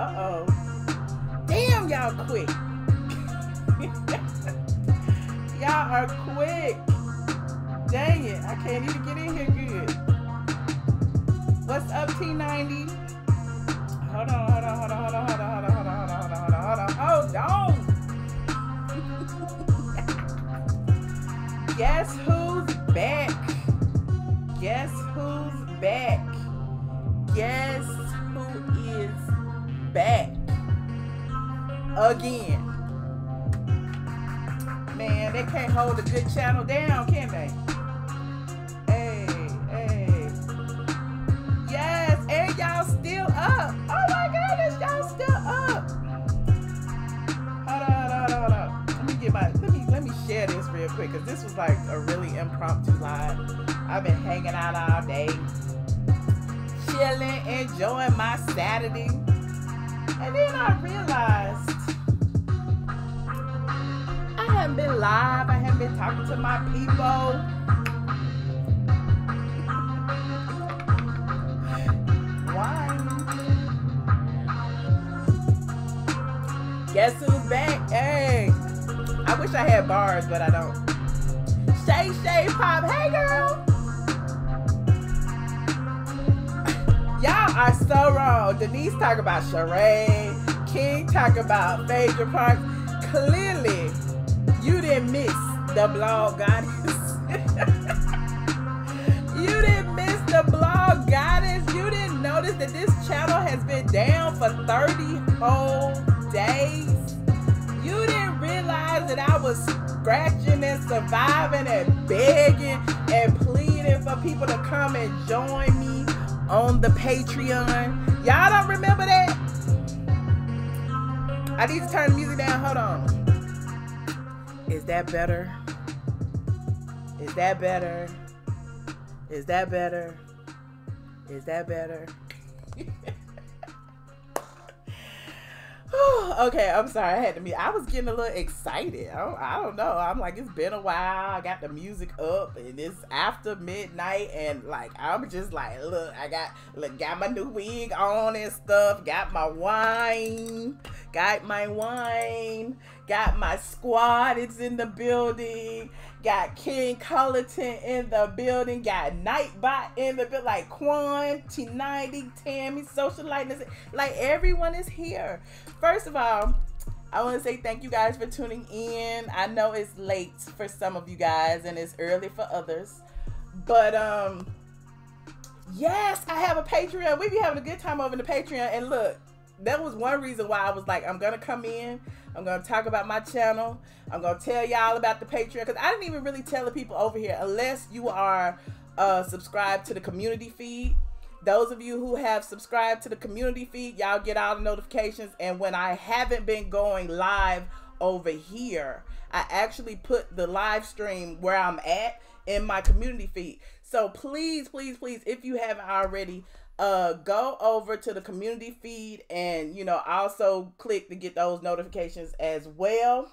Uh-oh. Damn, y'all quick. Y'all are quick. Dang it. I can't even get in here good. What's up, T90? Hold on. Guess who's back? Guess who's back? Guess who is back? Again. Man, they can't hold a good channel down, can they? Hey. Yes, and y'all still up. Oh my goodness, y'all still up. Hold on. Let me share this real quick, because this was like a really impromptu live. I've been hanging out all day, chilling, enjoying my Saturday. And then I realized I haven't been live. I haven't been talking to my people. Why? Guess who's back? Hey. I wish I had bars, but I don't. Shay Pop. Hey, girl. Y'all are so wrong. Denise talk about charade. King talk about Phaedra Parks. Clearly, you didn't miss the blog goddess. You didn't miss the blog goddess. You didn't notice that this channel has been down for 30 whole days. You didn't realize that I was scratching and surviving and begging and pleading for people to come and join me on the Patreon. Y'all don't remember that? I need to turn the music down. Hold on. Is that better? Is that better? Is that better? Is that better? Okay, I'm sorry. I was getting a little excited. I don't know. I'm like, it's been a while. I got the music up, and it's after midnight, and like, I'm just like, look, I got my new wig on and stuff. Got my wine. Got my squad. It's in the building. Got King Cullerton in the building. Got Nightbot in the building. Like Quan, T90, Tammy, Social Lightness. Like, everyone is here. First of all, I want to say thank you guys for tuning in. I know it's late for some of you guys and it's early for others. But yes, I have a Patreon. We be having a good time over in the Patreon. And look, that was one reason why I was like, I'm going to come in. I'm going to talk about my channel. I'm going to tell y'all about the Patreon. Because I didn't even really tell the people over here, unless you are subscribed to the community feed. Those of you who have subscribed to the community feed, y'all get all the notifications. And when I haven't been going live over here, I actually put the live stream where I'm at in my community feed. So please, if you haven't already, go over to the community feed and, you know, also click to get those notifications as well.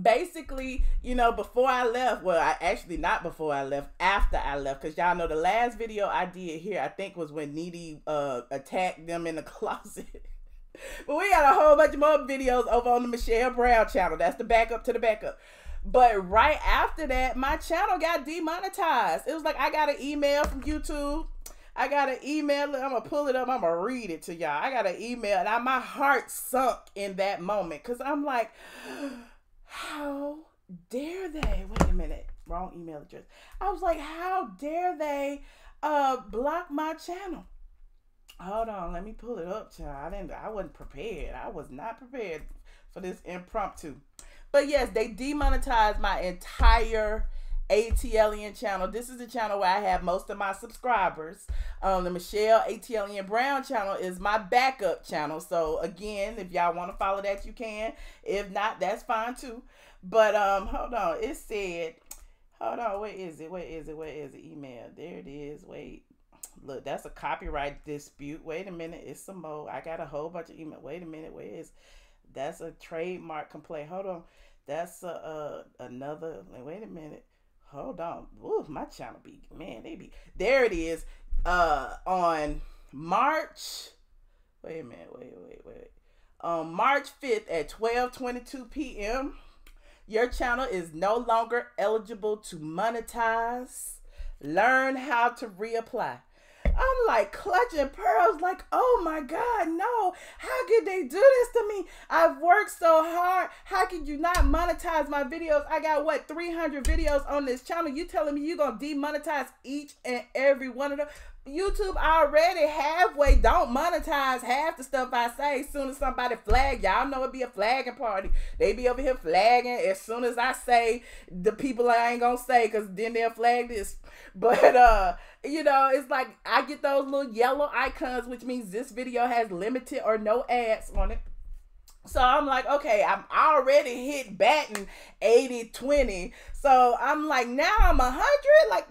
Basically, you know, before I left, well, actually not before I left, after I left, because y'all know the last video I did here, I think was when Nene attacked them in the closet. But we got a whole bunch of more videos over on the Michelle Brown channel. That's the backup to the backup. But right after that, my channel got demonetized. It was like I got an email from YouTube. I got an email. I'm going to pull it up. I'm going to read it to y'all. I got an email. And my heart sunk in that moment. Because I'm like, how dare they? Wait a minute. Wrong email address. I was like, how dare they block my channel? Hold on. Let me pull it up, child. I wasn't prepared. I was not prepared for this impromptu. But yes, they demonetized my entire ATLien channel. This is the channel where I have most of my subscribers. The Michelle ATLien Brown channel is my backup channel. So again, if y'all want to follow that, you can. If not, that's fine too. But hold on. It said, hold on, where is it? Email. There it is. Wait. Look, that's a copyright dispute. Wait a minute. It's some more. I got a whole bunch of email. Wait a minute. Where is? That's a trademark complaint. Hold on. That's another. Wait a minute. Hold on. Ooh, my channel be, man, they be. There it is. On March Wait a minute. Wait. On March 5th at 12:22 p.m., your channel is no longer eligible to monetize. Learn how to reapply. I'm like clutching pearls, like, oh my God, no. How could they do this to me? I've worked so hard. How could you not monetize my videos? I got, what, 300 videos on this channel. You telling me you going to demonetize each and every one of them? YouTube already halfway don't monetize half the stuff I say. As soon as somebody flag, y'all know it be a flagging party. They be over here flagging as soon as I say the people I ain't gonna say, because then they'll flag this. But you know, it's like I get those little yellow icons, which means this video has limited or no ads on it. So I'm like, okay, I'm already hit batting 80-20. So I'm like, now I'm 100. Like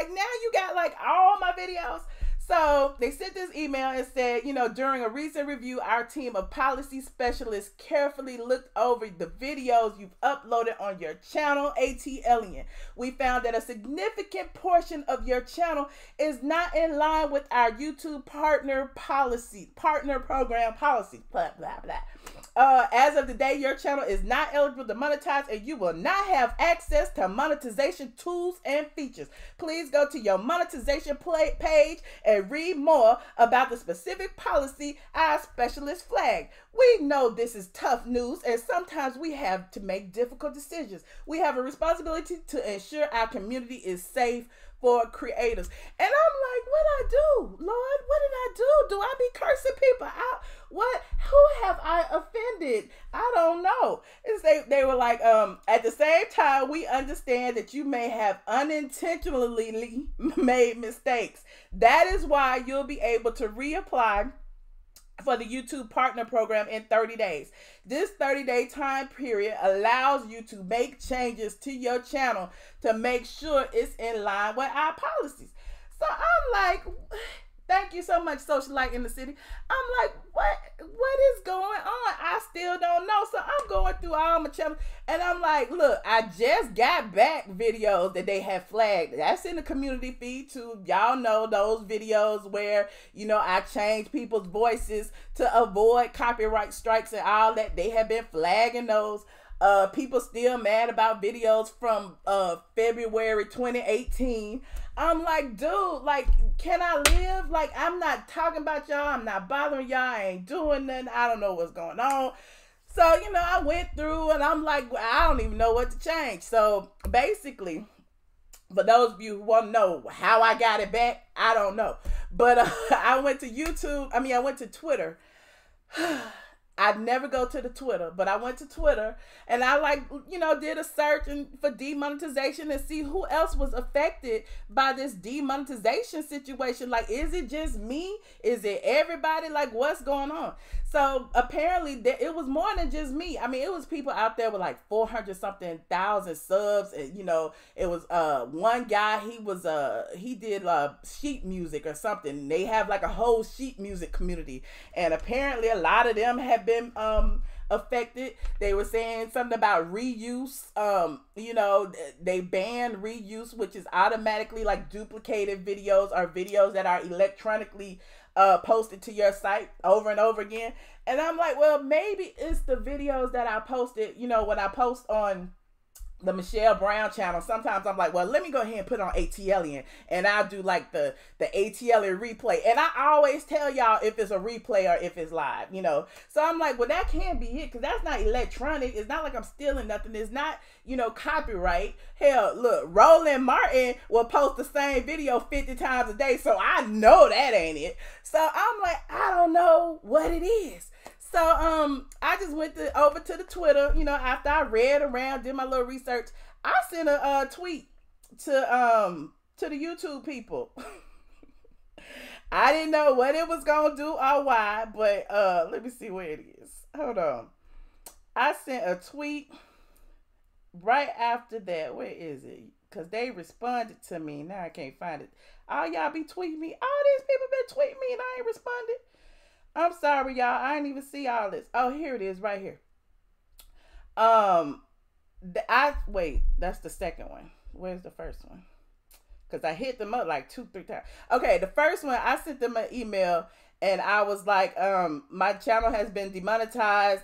now you got like all my videos. So they sent this email and said, you know, during a recent review, our team of policy specialists carefully looked over the videos you've uploaded on your channel, ATLien. We found that a significant portion of your channel is not in line with our YouTube partner program policy, blah, blah, blah. As of today, your channel is not eligible to monetize, and you will not have access to monetization tools and features. Please go to your monetization page and read more about the specific policy our specialist flagged. We know this is tough news, and sometimes we have to make difficult decisions. We have a responsibility to ensure our community is safe for creators. And I'm like, what I do, Lord? What did I do? Do I be cursing people out? What? Who have I offended? I don't know. They were like, at the same time, we understand that you may have unintentionally made mistakes. That is why you'll be able to reapply for the YouTube partner program in 30 days. This 30-day time period allows you to make changes to your channel to make sure it's in line with our policies. So I'm like, thank you so much, Socialite in the City. I'm like, what is going on? I still don't know. So I'm going through all my channels, and I'm like, look, I just got back videos that they have flagged. That's in the community feed too. Y'all know those videos where, you know, I change people's voices to avoid copyright strikes and all that. They have been flagging those. People still mad about videos from February 2018. I'm like, dude, like, can I live? Like, I'm not talking about y'all. I'm not bothering y'all. I ain't doing nothing. I don't know what's going on. So, you know, I went through and I'm like, well, I don't even know what to change. So basically, for those of you who want to know how I got it back, I don't know. But I went to YouTube. I went to Twitter. I'd never go to the Twitter, but I went to Twitter and I, like, you know, did a search for demonetization and see who else was affected by this demonetization situation. Like, is it just me? Is it everybody? Like, what's going on? So apparently it was more than just me. I mean, it was people out there with like 400-something thousand subs. And, you know, it was one guy, he did sheet music or something. They have like a whole sheet music community. And apparently a lot of them have been affected. They were saying something about reuse. You know, they banned reuse, which is automatically like duplicated videos or videos that are electronically posted to your site over and over again. And I'm like, well, maybe it's the videos that I posted, you know, when I post on the Michelle Brown channel. Sometimes I'm like, well, let me go ahead and put on ATLien, and I'll do like the ATLien replay. And I always tell y'all if it's a replay or if it's live, you know. So I'm like, well, that can't be it, because that's not electronic. It's not like I'm stealing nothing. It's not, you know, copyright. Hell, look, Roland Martin will post the same video 50 times a day, so I know that ain't it. So I'm like, I don't know what it is. So I just went over to the Twitter, you know, after I read around, did my little research. I sent a tweet to the YouTube people. I didn't know what it was gonna do or why, but let me see where it is. Hold on. I sent a tweet right after that. Where is it? Because they responded to me. Now I can't find it. All y'all be tweeting me. All these people been tweeting me and I ain't responded. I'm sorry, y'all. I didn't even see all this. Oh, here it is, right here. Wait, that's the second one. Where's the first one? Because I hit them up like 2-3 times. Okay, the first one, I sent them an email and I was like, my channel has been demonetized.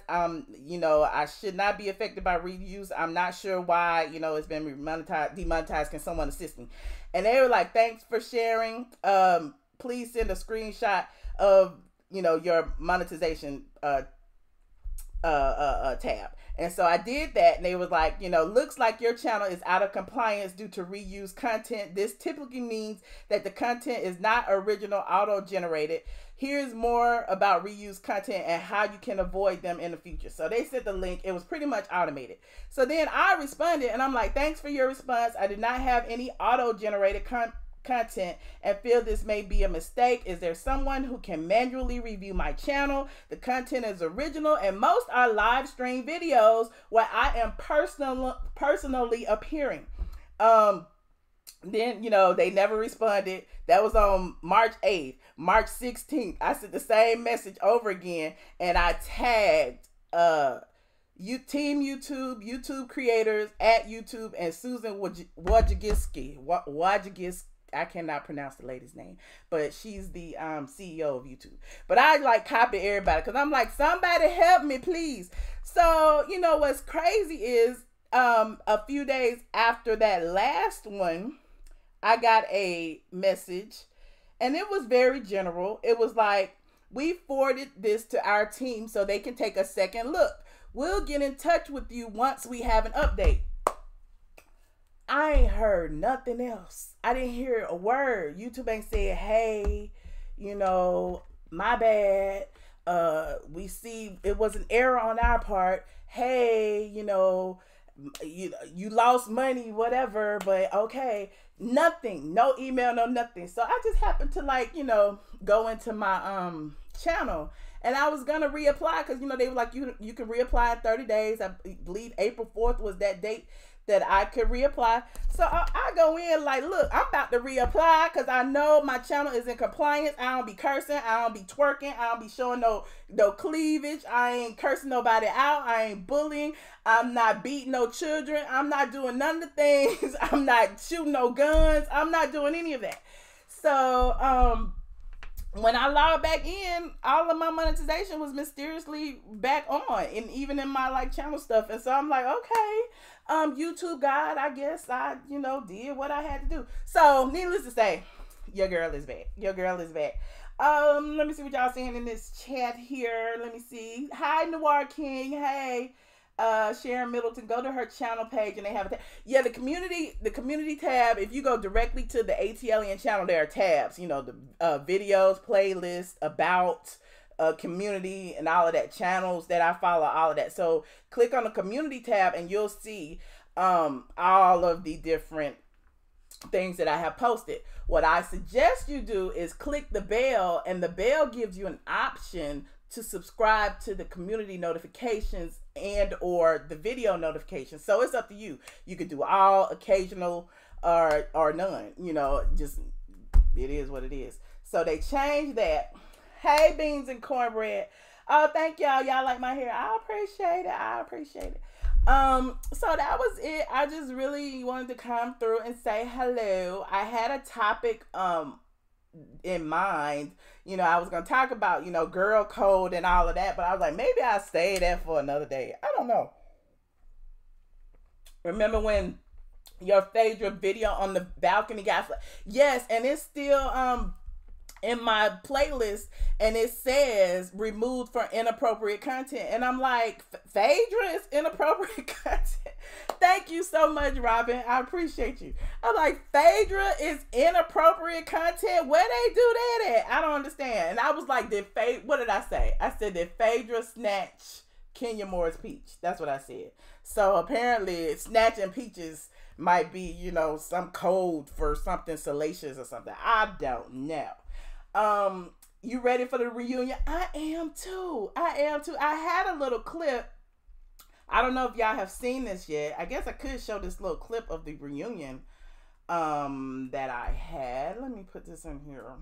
You know, I should not be affected by reuse. I'm not sure why, you know, it's been demonetized. Can someone assist me? And they were like, thanks for sharing. Please send a screenshot of, you know, your monetization tab. And so I did that, and they was like, you know, looks like your channel is out of compliance due to reuse content. This typically means that the content is not original, auto-generated. Here's more about reuse content and how you can avoid them in the future. So they sent the link. It was pretty much automated. So then I responded, and I'm like, thanks for your response. I did not have any auto-generated content and feel this may be a mistake. Is there someone who can manually review my channel? The content is original, and most are live stream videos where I am personally appearing. Then, you know, they never responded. That was on March 8th. March 16th, I sent the same message over again, and I tagged Team YouTube, YouTube creators at YouTube, and Susan Wojcicki. I cannot pronounce the lady's name, but she's the CEO of YouTube. But I like copied everybody because I'm like, somebody help me, please. So, you know, what's crazy is a few days after that last one, I got a message, and it was very general. It was like, we forwarded this to our team so they can take a second look. We'll get in touch with you once we have an update. I ain't heard nothing else. I didn't hear a word. YouTube ain't said, hey, you know, my bad. We see it was an error on our part. Hey, you know, you lost money, whatever, but okay. Nothing. No email, no nothing. So I just happened to, like, you know, go into my channel. And I was going to reapply because, you know, they were like, you can reapply in 30 days. I believe April 4th was that date that I could reapply. So I go in like, look, I'm about to reapply because I know my channel is in compliance. I don't be cursing. I don't be twerking. I don't be showing no cleavage. I ain't cursing nobody out. I ain't bullying. I'm not beating no children. I'm not doing none of the things. I'm not shooting no guns. I'm not doing any of that. So, when I logged back in, all of my monetization was mysteriously back on, and even in my like channel stuff. And so I'm like, okay, YouTube God, I guess I, you know, did what I had to do. So needless to say, your girl is back. Your girl is back. Let me see what y'all saying in this chat here. Let me see. Hi, Noir King. Hey. Sharon Middleton, go to her channel page and they have a tab. Yeah, the community tab, if you go directly to the ATLien channel, there are tabs, you know, the videos, playlists, about, community, and all of that, channels that I follow, all of that. So click on the community tab and you'll see all of the different things that I have posted. What I suggest you do is click the bell, and the bell gives you an option to subscribe to the community notifications and or the video notifications. So it's up to you. You could do all, occasional, or none. You know, just, it is what it is. So they changed that. Hey, Beans and Cornbread. Oh, thank y'all. Y'all like my hair. I appreciate it. I appreciate it. So that was it. I just really wanted to come through and say hello. I had a topic, in mind. You know, I was going to talk about, you know, girl code and all of that, but I was like, maybe I'll save that for another day. I don't know. Remember when your favorite video on the balcony got, yes, and it's still, in my playlist, and it says removed for inappropriate content, and I'm like, Phaedra is inappropriate content. Thank you so much, Robin. I appreciate you. I'm like, Phaedra is inappropriate content. Where they do that at? I don't understand. And I was like, what did I say? I said, did Phaedra snatch Kenya Moore's peach? That's what I said. So apparently, snatching peaches might be, you know, some code for something salacious or something. I don't know. You ready for the reunion? I am too. I am too. I had a little clip. I don't know if y'all have seen this yet. I guess I could show this little clip of the reunion that I had. Let me put this in here.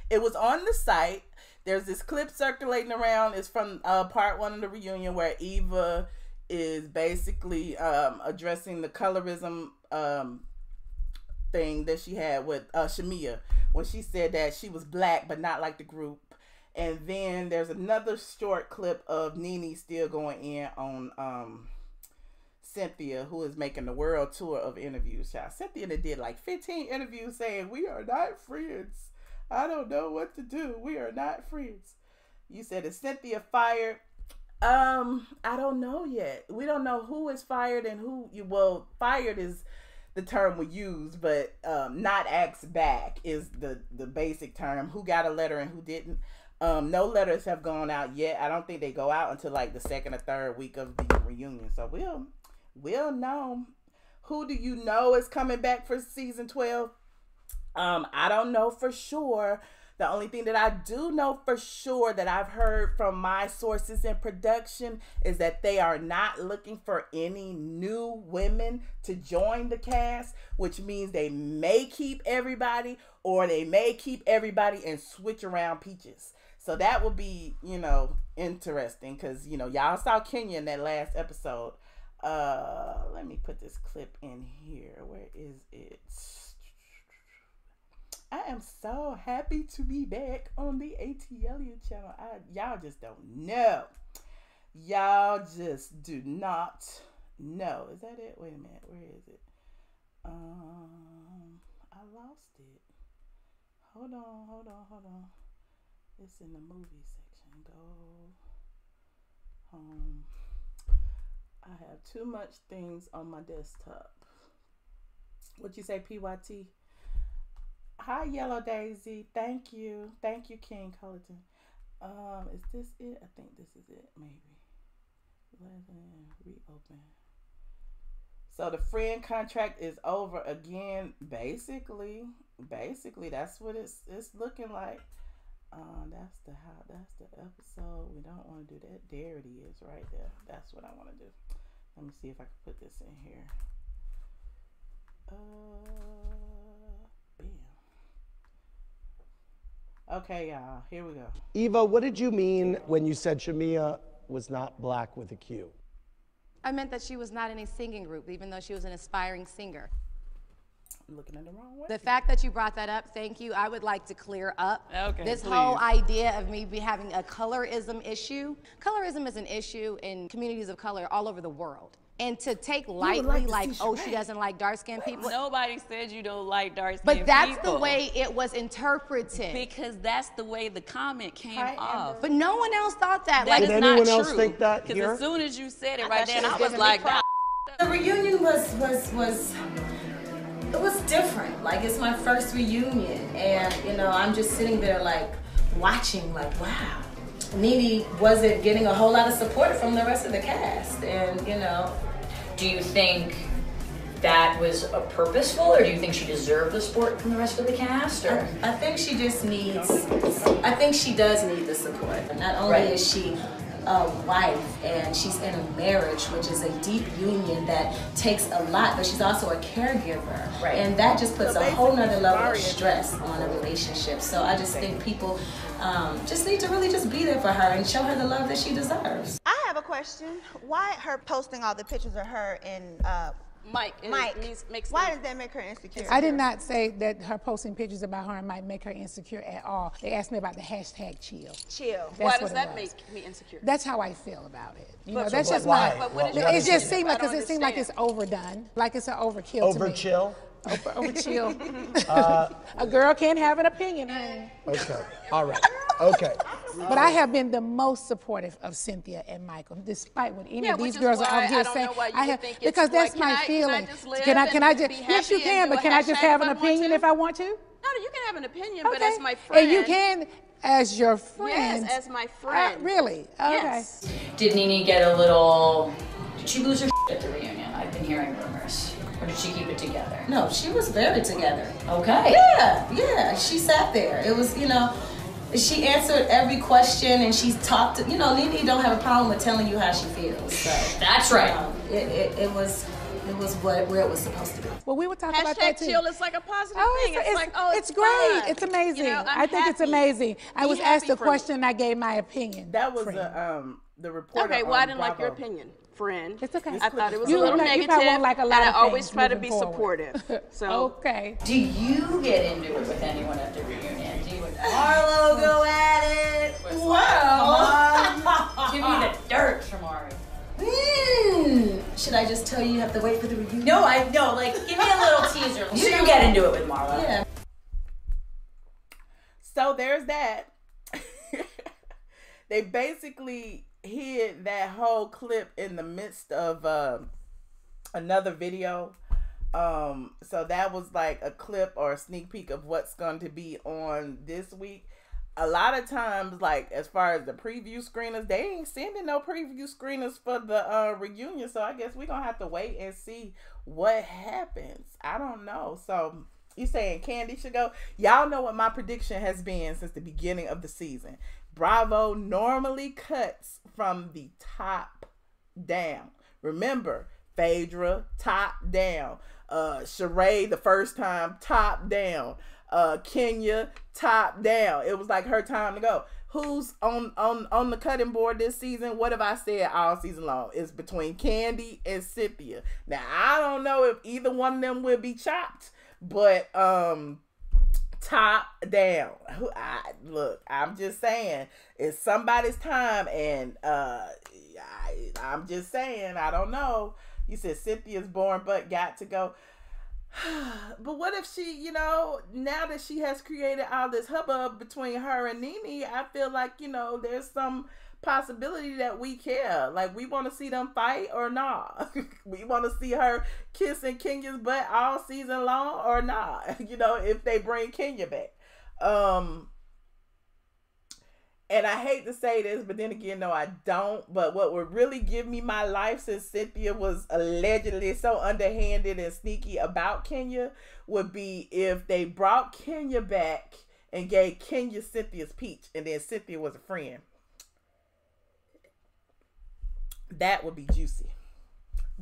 It was on the site. There's this clip circulating around. It's from part 1 of the reunion where Eva is basically addressing the colorism thing that she had with Shamia when she said that she was black but not like the group. And then there's another short clip of Nene still going in on Cynthia, who is making the world tour of interviews. Child. Cynthia did like 15 interviews saying, "We are not friends. I don't know what to do. We are not friends." You said, is Cynthia fired? I don't know yet. We don't know who is fired and who well, fired is the term we use, but not asked back is the basic term. Who got a letter and who didn't. No letters have gone out yet. I don't think they go out until like the second or third week of the reunion. So we'll know. Who do you know is coming back for season 12? I don't know for sure. The only thing that I do know for sure that I've heard from my sources in production is that they are not looking for any new women to join the cast, which means they may keep everybody or they may keep everybody and switch around Peaches. So that will be, you know, interesting because, you know, y'all saw Kenya in that last episode. Let me put this clip in here. Where is it? I am so happy to be back on the ATLien channel. Y'all just don't know. Y'all just do not know. Is that it? Wait a minute. Where is it? I lost it. Hold on. It's in the movie section. Go home. I have too much things on my desktop. What you say, PYT? Hi, Yellow Daisy. Thank you, King Colton. Is this it? I think this is it. Maybe. Reopen. So the friend contract is over again. Basically, that's what it's looking like. That's the episode. We don't want to do that. There it is, right there. That's what I want to do. Let me see if I can put this in here. Bam. Okay, y'all. Here we go. Eva, what did you mean when you said Shamia was not black with a Q? I meant that she was not in a singing group, even though she was an aspiring singer. I'm looking at the wrong way. The fact that you brought that up, thank you. I would like to clear up this whole idea of me having a colorism issue. Colorism is an issue in communities of color all over the world. And to take lightly, like, oh, she doesn't like dark-skinned people. Nobody said you don't like dark-skinned people. But that's the way it was interpreted. Because that's the way the comment came off. But no one else thought that. That Did is anyone not else true. think that Because here? as soon as you said it right there, I was like, the reunion was it was different. Like, it's my first reunion, and you know, I'm just sitting there like watching, like, wow. Nene wasn't getting a whole lot of support from the rest of the cast, and you know. Do you think that was purposeful, or do you think she deserved the support from the rest of the cast? Or? I think she just needs, I think she does need the support. Not only is she a wife and she's in a marriage, which is a deep union that takes a lot, but she's also a caregiver. Right. And that just puts a whole nother level of stress on a relationship. So I just think people just need to really just be there for her and show her the love that she deserves. I have a question. Why her posting all the pictures of her and Mike, why does that make her insecure? I did not say that her posting pictures about her might make her insecure at all. They asked me about the hashtag chill. Chill. Why does that make me insecure? That's how I feel about it. You know, So that's just why? my. It just seemed like it seemed like it's overdone, like it's an overkill to me. Overchill? Overchill. A girl can't have an opinion, honey. Okay. All right. Okay. But I have been the most supportive of Cynthia and Michael, despite what any of these girls are up here saying. Because that's my feeling. Can I just? Yes, you can. But can I just have an opinion if I want to? No, you can have an opinion, but as my friend. And you can, as your friend. Yes, as my friend. Really? Okay. Yes. Did Nene get a little? Did she lose her at the reunion? I've been hearing rumors. Or did she keep it together? No, she was very together. Okay. Yeah, she sat there. It was, you know, she answered every question and she talked to, you know, Nene don't have a problem with telling you how she feels. So that's right. It was where it was supposed to be. Well, we were talking about that too. Chill is like a positive thing. It's great. It's amazing. You know, I think it's amazing. I was asked a question and I gave my opinion. That was the reporter. Okay, well, I didn't like your opinion. friend. It's okay. I thought it was a little negative, and I always try to be supportive. So okay. Do you get into it with anyone at the reunion? Do you and Marlo go at it? Well, give me the dirt, Shamari. Should I just tell you have to wait for the reunion? No, like, give me a little teaser. You get into it with Marlo. Yeah. So there's that. They basically hid that whole clip in the midst of another video. So that was like a clip or a sneak peek of what's going to be on this week. A lot of times, like, as far as the preview screeners, they ain't sending no preview screeners for the reunion. So I guess we're going to have to wait and see what happens. I don't know. So you saying Kandi should go? Y'all know what my prediction has been since the beginning of the season. Bravo normally cuts from the top down. Remember, Phaedra, top down. Sheree, the first time, top down. Kenya, top down. It was like her time to go. Who's on the cutting board this season? What have I said all season long? It's between Kandi and Cynthia. Now, I don't know if either one of them will be chopped, but top down. Look, I'm just saying, it's somebody's time, and I'm just saying, I don't know. You said Cynthia's born but got to go. But what if she, you know, now that she has created all this hubbub between her and Nene, I feel like, you know, there's some possibility that we care. Like, we want to see them fight or not. We want to see her kissing Kenya's butt all season long or not. You know, if they bring Kenya back. And I hate to say this, but then again, no, I don't. But what would really give me my life, since Cynthia was allegedly so underhanded and sneaky about Kenya, would be if they brought Kenya back and gave Kenya Cynthia's peach, and then Cynthia was a friend. That would be juicy.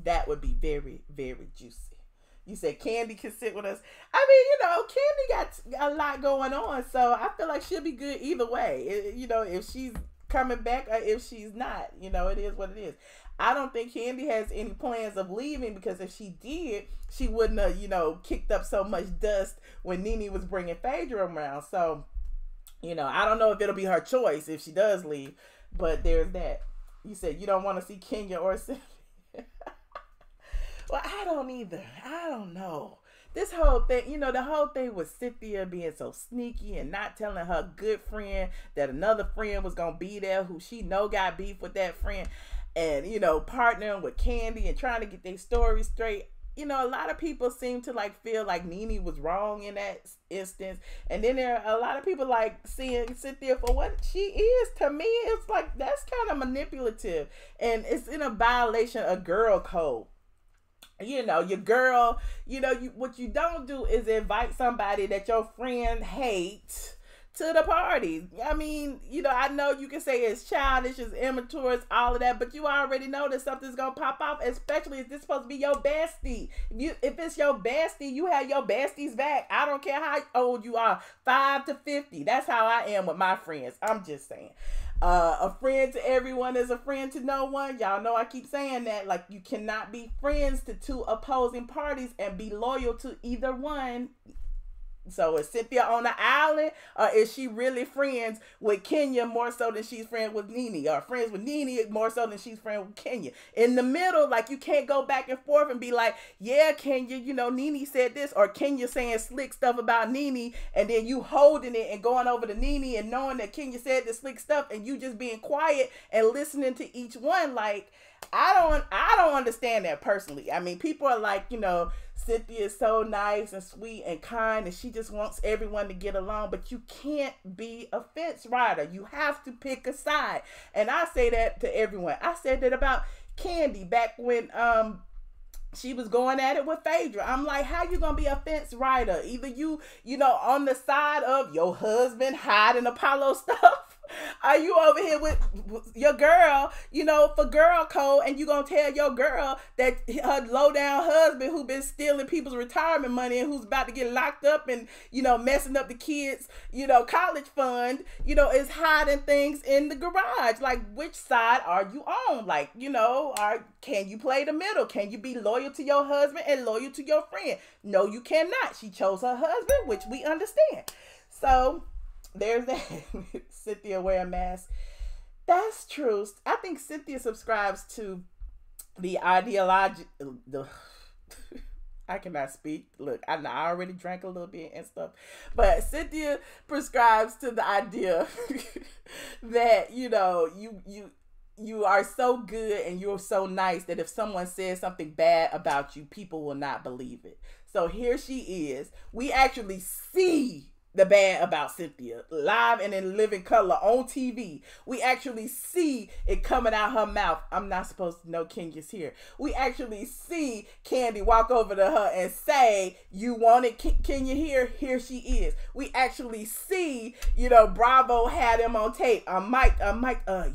That would be very, very juicy. You said Kandi can sit with us. I mean, you know, Kandi got a lot going on, so I feel like she'll be good either way. You know, if she's coming back or if she's not, you know, it is what it is. I don't think Kandi has any plans of leaving, because if she did, she wouldn't have, you know, kicked up so much dust when Nene was bringing Phaedra around. So, you know, I don't know if it'll be her choice if she does leave, but there's that. You said you don't want to see Kenya or Cynthia. Well, I don't either. I don't know. This whole thing, you know, the whole thing with Cynthia being so sneaky and not telling her good friend that another friend was going to be there who she know got beef with that friend, and, you know, partnering with Kandi and trying to get their story straight. You know, a lot of people seem to like feel like Nene was wrong in that instance. And then there are a lot of people like seeing Cynthia for what she is. To me, it's like, that's kind of manipulative. And it's in a violation of girl code. You know, your girl, you know, what you don't do is invite somebody that your friend hates to the party. I mean, you know, I know you can say it's childish, it's immature, it's all of that, but you already know that something's gonna pop off, especially if this supposed to be your bestie. If it's your bestie, you have your besties back. I don't care how old you are, 5 to 50. That's how I am with my friends. I'm just saying. A friend to everyone is a friend to no one. Y'all know I keep saying that. Like, you cannot be friends to two opposing parties and be loyal to either one. So is Cynthia on the island, or is she really friends with Kenya more so than she's friends with Nene, or friends with Nene more so than she's friends with Kenya? In the middle, like, you can't go back and forth and be like, yeah, Kenya, you know, Nene said this, or Kenya saying slick stuff about Nene, and then you holding it and going over to Nene and knowing that Kenya said the slick stuff, and you just being quiet and listening to each one. Like, I don't understand that personally. I mean, people are like, you know, Cynthia is so nice and sweet and kind, and she just wants everyone to get along, but you can't be a fence rider. You have to pick a side. And I say that to everyone. I said that about Kandi back when she was going at it with Phaedra. I'm like, how you gonna be a fence rider? Either you know, on the side of your husband hiding Apollo stuff, Are you over here with your girl, you know, for girl code, and you gonna tell your girl that her low down husband who been stealing people's retirement money and who's about to get locked up and, you know, messing up the kids, you know, college fund, you know, is hiding things in the garage? Like, which side are you on? Like, you know, can you play the middle? Can you be loyal to your husband and loyal to your friend? No, you cannot. She chose her husband, which we understand. So there's that. Cynthia wear a mask. That's true. I think Cynthia subscribes to the ideology. I cannot speak. Look, I already drank a little bit and stuff. But Cynthia prescribes to the idea that, you know, you are so good and you're so nice that if someone says something bad about you, people will not believe it. So here she is. We actually see the bad about Cynthia live and in living color on TV. We actually see it coming out her mouth. I'm not supposed to know Kenya's here. We actually see Kandi walk over to her and say, "You wanted Kenya here? Here she is." We actually see, you know, Bravo had him on tape. Mike,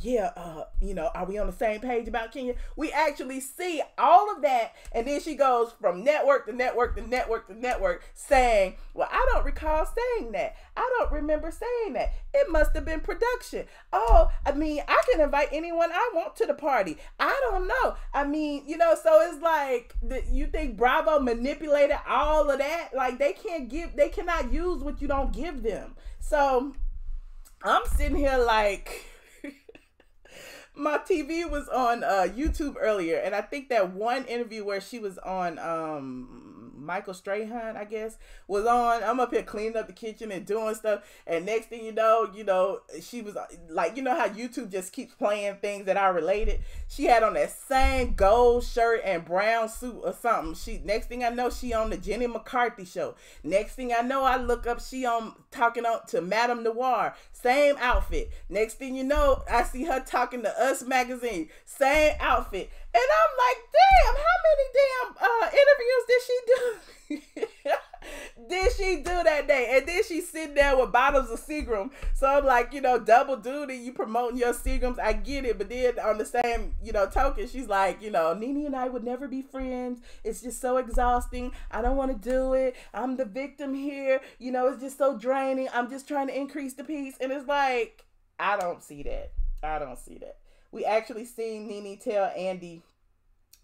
you know, are we on the same page about Kenya? We actually see all of that, and then she goes from network to network to network to network saying, "Well, I don't recall saying that. I don't remember saying that. It must have been production. Oh, I mean, I can invite anyone I want to the party. I don't know. I mean, you know," so it's like, you think Bravo manipulated all of that? Like, they cannot use what you don't give them. So I'm sitting here like, my TV was on YouTube earlier, and I think that one interview where she was on Michael Strahan, I guess, was on. I'm up here cleaning up the kitchen and doing stuff, and next thing you know, she was like, you know how YouTube just keeps playing things that are related? She had on that same gold shirt and brown suit or something. Next thing I know, she on the Jenny McCarthy show. Next thing I know, I look up, she talking to Madame Noir, same outfit. Next thing you know, I see her talking to Us magazine, same outfit. And I'm like, damn, how many damn interviews did she do? Did she do that day? And then she's sitting there with bottles of Seagram. So I'm like, you know, double duty, you promoting your Seagrams, I get it. But then on the same, you know, token, she's like, you know, Nene and I would never be friends. It's just so exhausting. I don't want to do it. I'm the victim here. You know, it's just so draining. I'm just trying to increase the peace. And it's like, I don't see that. I don't see that. We actually seen Nene tell Andy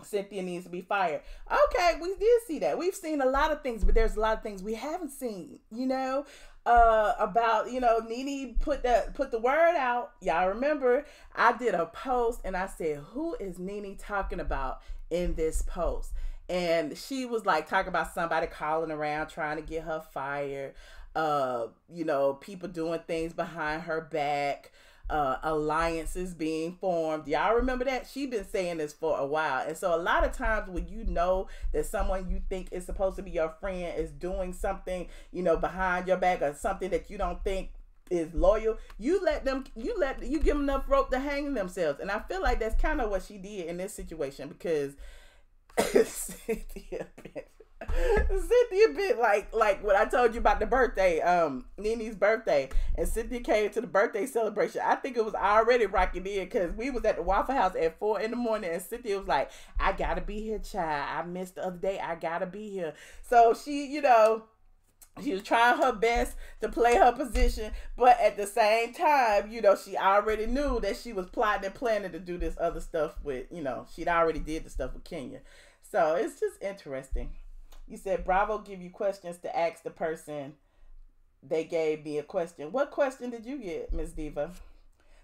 Cynthia needs to be fired. Okay, we did see that. We've seen a lot of things, but there's a lot of things we haven't seen, you know, about, you know, Nene put the word out. Y'all remember, I did a post and I said, who is Nene talking about in this post? And she was like talking about somebody calling around trying to get her fired, you know, people doing things behind her back, alliances being formed. Y'all remember that? She been saying this for a while. And so a lot of times when you know that someone you think is supposed to be your friend is doing something, you know, behind your back or something that you don't think is loyal, you give them enough rope to hang themselves. And I feel like that's kind of what she did in this situation, because Cynthia been like what I told you about the birthday, Nene's birthday, and Cynthia came to the birthday celebration. I think it was already rocking in, because we was at the Waffle House at 4 in the morning, and Cynthia was like, I gotta be here, child. I missed the other day. I gotta be here. So she, you know, she was trying her best to play her position, but at the same time, you know, she already knew that she was plotting and planning to do this other stuff with, you know, she'd already did the stuff with Kenya. So it's just interesting. You said Bravo give you questions to ask the person. They gave me a question. What question did you get, Miss Diva?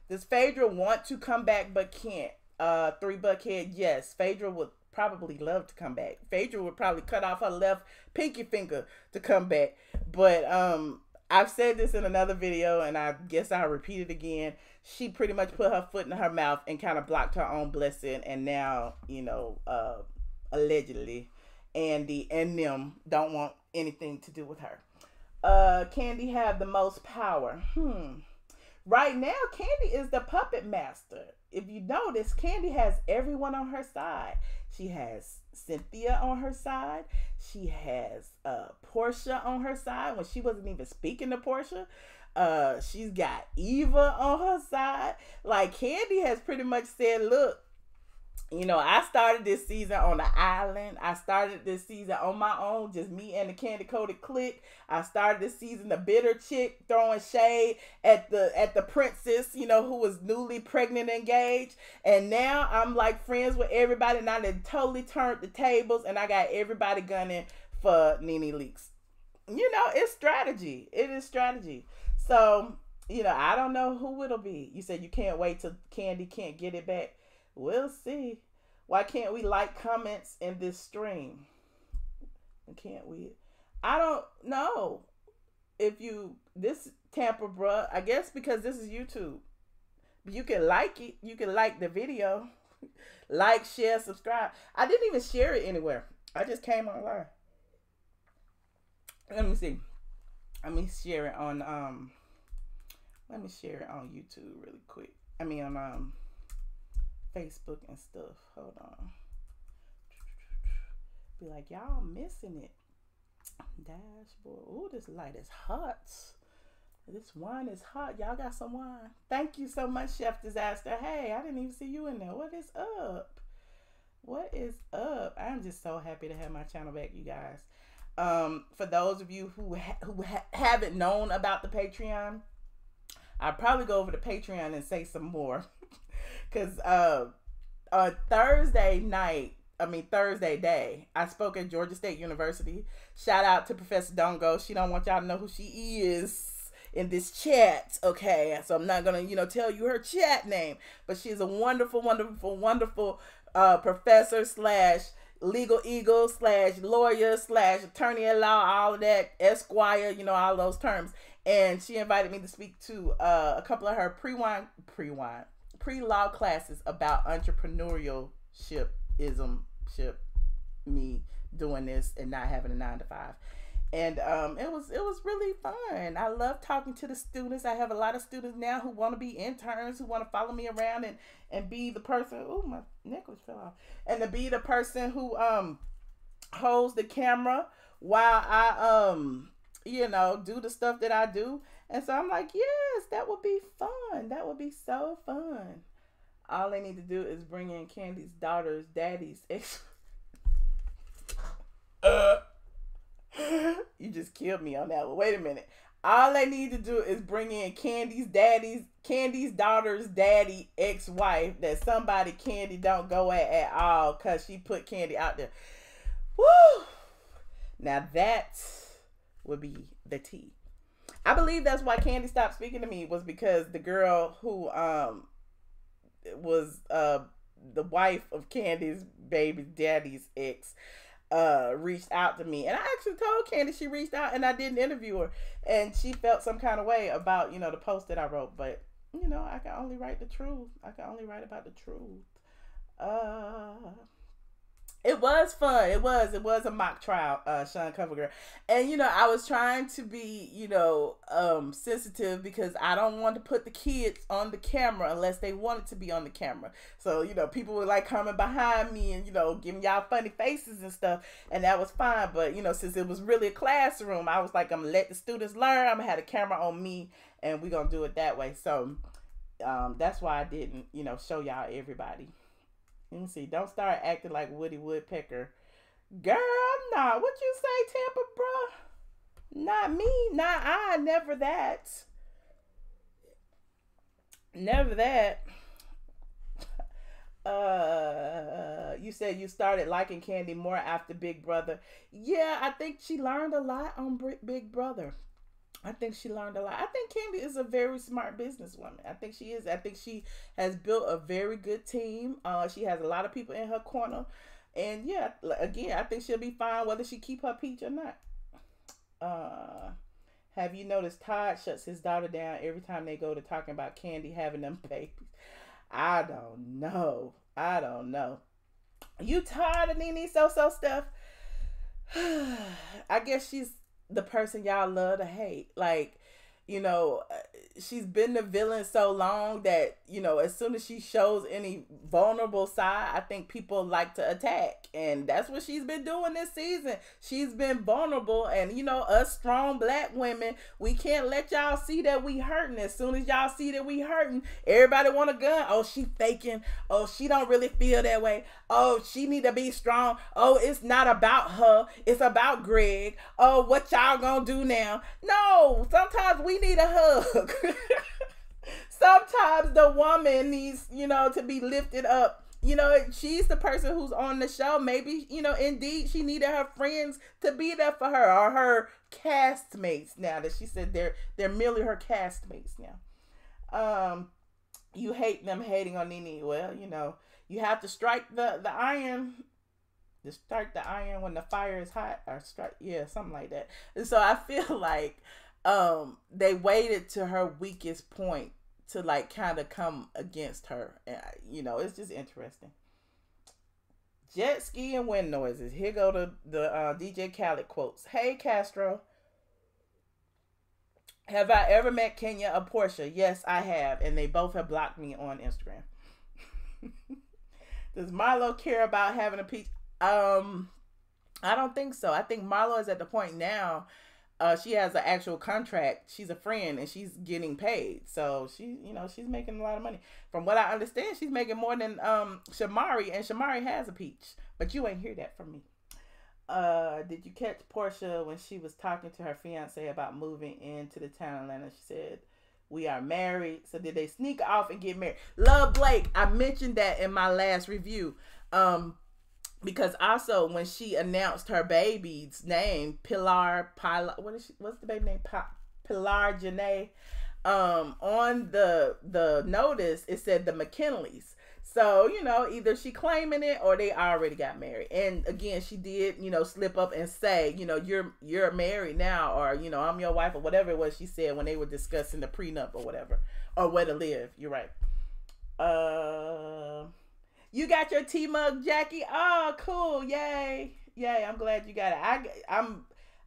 Does Phaedra want to come back but can't? 3 Buckhead, yes. Phaedra would probably love to come back. Phaedra would probably cut off her left pinky finger to come back. But I've said this in another video, and I guess I'll repeat it again. She pretty much put her foot in her mouth and kind of blocked her own blessing. And now, you know, allegedly, Andy and them don't want anything to do with her. Kandi have the most power. Right now, Kandi is the puppet master. If you notice, Kandi has everyone on her side. She has Cynthia on her side. She has Portia on her side when she wasn't even speaking to Portia. She's got Eva on her side. Like, Candy has pretty much said, look, you know, I started this season on the island. I started this season on my own, just me and the Candy Coated Clique. I started this season the bitter chick throwing shade at the princess, you know, who was newly pregnant and engaged. And now I'm like friends with everybody. Now they totally turned the tables, and I got everybody gunning for Nene Leakes. You know, it's strategy. It is strategy. So, you know, I don't know who it'll be. You said you can't wait till Candy can't get it back. We'll see. Why can't we like comments in this stream? Can't we? I don't know if you, this Tampa bruh, I guess because this is YouTube. You can like it. You can like the video. Like, share, subscribe. I didn't even share it anywhere. I just came online. Let me see. Let me share it on YouTube really quick. I mean on Facebook and stuff. Hold on. Be like, y'all missing it. Dashboard. Ooh, this light is hot. This wine is hot. Y'all got some wine? Thank you so much, Chef Disaster. Hey, I didn't even see you in there. What is up? What is up? I'm just so happy to have my channel back, you guys. For those of you who haven't known about the Patreon, I'll probably go over to Patreon and say some more. Because on Thursday day, I spoke at Georgia State University. Shout out to Professor Dongo. She don't want y'all to know who she is in this chat, okay? So I'm not going to, tell you her chat name. But she's a wonderful, wonderful, wonderful professor / legal eagle / lawyer / attorney at law, all of that, esquire, all those terms. And she invited me to speak to a couple of her pre-law classes about entrepreneurship, me doing this and not having a 9-to-5. And it was really fun. I love talking to the students. I have a lot of students now who want to be interns, who want to follow me around and be the person. Oh, my necklace fell off. And to be the person who holds the camera while I do the stuff that I do. And so I'm like, yes, that would be fun. That would be so fun. All they need to do is bring in Candy's daughter's daddy's ex. You just killed me on that one. Wait a minute. All they need to do is bring in Candy's daughter's daddy ex-wife that somebody Candy don't go at all because she put Candy out there. Woo! Now that would be the tea. I believe that's why Candy stopped speaking to me, was because the girl who was the wife of Candy's baby daddy's ex reached out to me, and I actually told Candy she reached out and I didn't interview her, and she felt some kind of way about the post that I wrote. But I can only write the truth. I can only write about the truth. It was fun. It was a mock trial, Sean Covergirl. And, I was trying to be, sensitive because I don't want to put the kids on the camera unless they wanted to be on the camera. So, people were like coming behind me and, giving y'all funny faces and stuff. And that was fine. But, since it was really a classroom, I was like, I'm going to let the students learn. I'm going to have the camera on me and we're going to do it that way. So, that's why I didn't, show y'all everybody. Let me see. Don't start acting like Woody Woodpecker. Girl, nah. What you say, Tampa, bruh? Not me. Not I. Never that. Never that. You said you started liking Candy more after Big Brother. Yeah, I think she learned a lot on Big Brother. I think she learned a lot. I think Candy is a very smart businesswoman. I think she is. I think she has built a very good team. She has a lot of people in her corner. And yeah, again, I think she'll be fine whether she keep her peach or not. Have you noticed Todd shuts his daughter down every time they go to talking about Candy having them babies? I don't know. You tired of Nene so stuff? I guess she's the person y'all love to hate. Like, you know, she's been the villain so long that, you know, as soon as she shows any vulnerable side, I think people like to attack. And that's what she's been doing this season. She's been vulnerable. And, you know, us strong black women, we can't let y'all see that we hurting. As soon as y'all see that we hurting, everybody want a gun. Oh, she faking. Oh, she don't really feel that way. Oh, she need to be strong. Oh, it's not about her. It's about Greg. Oh, what y'all gonna do now? No, sometimes we need a hug. Sometimes the woman needs, you know, to be lifted up. You know, she's the person who's on the show. Maybe, you know, indeed she needed her friends to be there for her, or her castmates now that she said they're merely her castmates now. You hate them hating on Nene. Well, you know, you have to strike the iron. To strike the iron when the fire is hot, or strike, yeah, something like that. And so I feel like they waited to her weakest point to like kind of come against her. And, you know, it's just interesting. Jet ski and wind noises. Here go the DJ Khaled quotes. Hey, Castro. Have I ever met Kenya or Portia? Yes, I have. And they both have blocked me on Instagram. Does Marlo care about having a peach? I don't think so. I think Marlo is at the point now. She has an actual contract. She's a friend and she's getting paid. So she, you know, she's making a lot of money. From what I understand, she's making more than Shamari, and Shamari has a peach. But you ain't hear that from me. Did you catch Portia when she was talking to her fiance about moving into the town of Atlanta? She said, "We are married." So did they sneak off and get married? Love Blake, I mentioned that in my last review. Because also when she announced her baby's name, Pilar, what's the baby name? Pilar Janae. On the notice, it said the McKinleys. So, you know, either she claiming it or they already got married. And again, she did, you know, slip up and say, you know, you're married now, or, you know, I'm your wife, or whatever it was she said when they were discussing the prenup or whatever, or where to live. You're right. You got your tea mug, Jackie. Oh, cool. Yay. Yay. I'm glad you got it.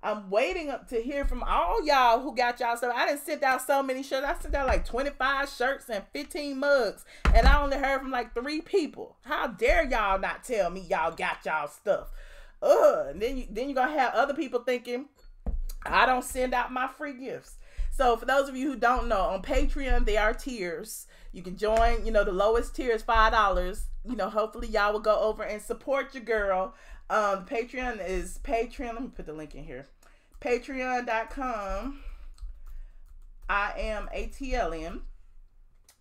I'm waiting up to hear from all y'all who got y'all stuff. I didn't send out so many shirts. I sent out like 25 shirts and 15 mugs. And I only heard from like 3 people. How dare y'all not tell me y'all got y'all stuff? And then you're going to have other people thinking I don't send out my free gifts. So for those of you who don't know, on Patreon, there are tiers. You can join, you know, the lowest tier is $5. You know, hopefully y'all will go over and support your girl. Patreon is Patreon. Let me put the link in here. Patreon.com. I am ATLien.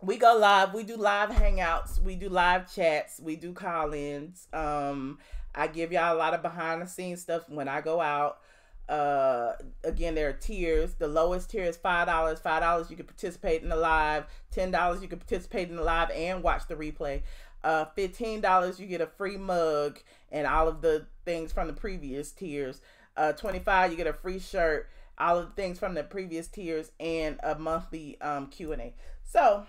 We go live. We do live hangouts. We do live chats. We do call-ins. I give y'all a lot of behind the scenes stuff when I go out. Again, there are tiers. The lowest tier is $5. $5 you can participate in the live. $10 you can participate in the live and watch the replay. $15 you get a free mug and all of the things from the previous tiers. $25 you get a free shirt, all of the things from the previous tiers, and a monthly Q&A. So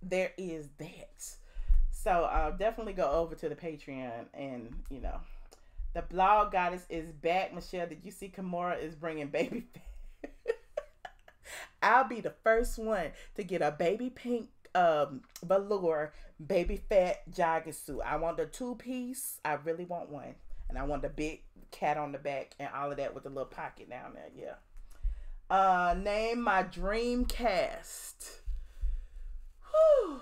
there is that. So definitely go over to the Patreon, and you know, the blog goddess is back. Michelle, did you see Kimora is bringing baby fat? I'll be the first one to get a baby pink velour baby fat jogging suit. I want the 2-piece. I really want one. And I want the big cat on the back and all of that with the little pocket down there. Yeah. Name my dream cast. Whew.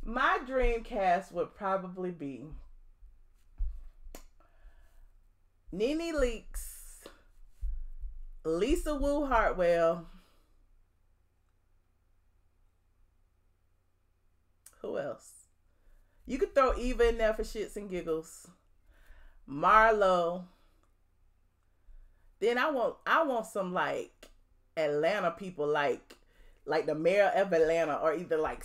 My dream cast would probably be Nene Leakes, Lisa Wu Hartwell. Who else? You could throw Eva in there for shits and giggles. Marlo. Then I want some like Atlanta people, like the mayor of Atlanta, or either like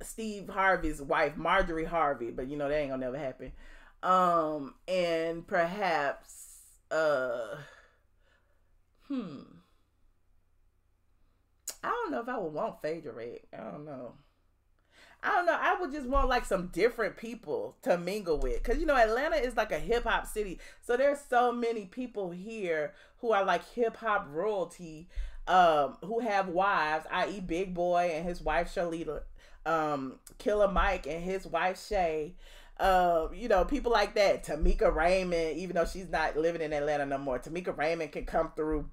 Steve Harvey's wife, Marjorie Harvey, but you know that ain't gonna never happen. And perhaps I don't know if I would want Phaedra Red. I don't know. I would just want like some different people to mingle with. Because, you know, Atlanta is like a hip hop city. So there's so many people here who are like hip hop royalty. who have wives, i.e. Big Boy and his wife Charlita, Killer Mike and his wife Shay, you know, people like that. Tamika Raymond, even though she's not living in Atlanta no more, Tamika Raymond can come through